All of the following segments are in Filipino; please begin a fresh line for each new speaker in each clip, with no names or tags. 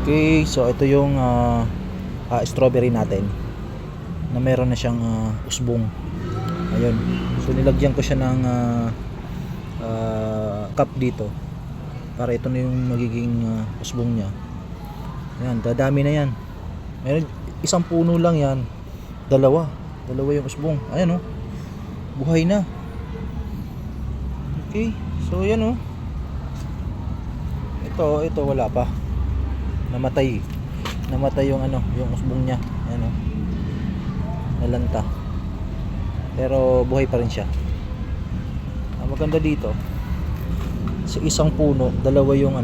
Okay, so ito yung strawberry natin na meron na siyang usbong. Ayun. So nilagyan ko siya ng cup dito para ito na yung magiging usbong niya. Ayan, dadami na yan. Meron isang puno lang yan. Dalawa yung usbong. Ayan oh. Buhay na. Okay, so yan oh. Ito wala pa. Namatay yung yung usbong niya. Ayan oh. Nalanta. Pero buhay pa rin siya. Ang maganda dito, sa isang puno, dalawa yung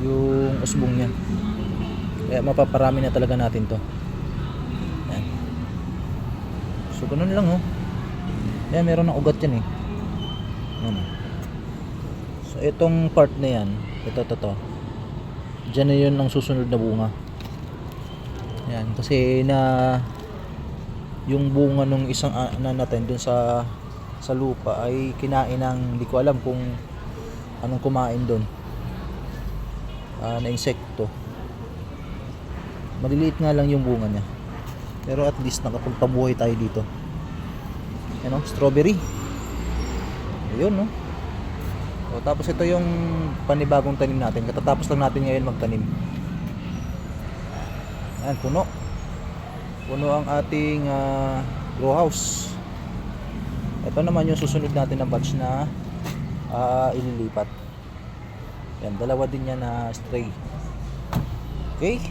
yung usbong niya. Kaya mapaparami na talaga natin to. Ayan. So ganun lang oh. Ayan, meron ng ugat yan eh. Ayan. So itong part na yan, ito. Diyan na yun ang susunod na bunga. Ayan, kasi yung bunga nung isang natin dun sa lupa ay kinain ng, hindi ko alam kung anong kumain dun na insekto. Maliliit nga lang yung bunga niya, pero at least nakapagpabuhay tayo dito. Ano, strawberry. Ayun no. O, tapos ito yung panibagong tanim natin. Katatapos lang natin ngayon magtanim. Ayan, puno ang ating grow house. Ito naman yung susunod natin na batch na ililipat. Yan, dalawa din yan na stray. Okay,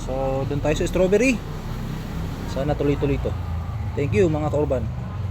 so dun tayo sa strawberry. Sana tuloy-tuloy to. Thank you mga kaurban.